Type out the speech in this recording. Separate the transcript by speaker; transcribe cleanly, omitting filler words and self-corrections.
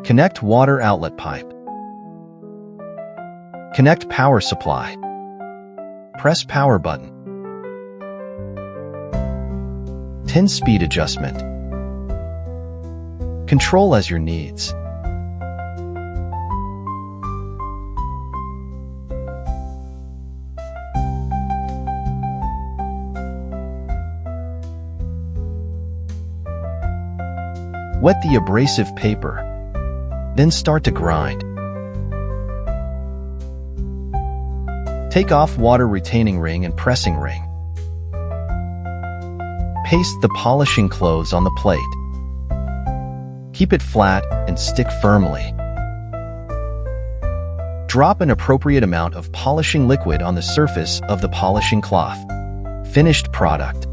Speaker 1: Connect water outlet pipe. Connect power supply. Press power button. 10 speed adjustment. Control as your needs. Wet the abrasive paper, then start to grind. Take off water retaining ring and pressing ring. Paste the polishing clothes on the plate. Keep it flat and stick firmly. Drop an appropriate amount of polishing liquid on the surface of the polishing cloth. Finished product.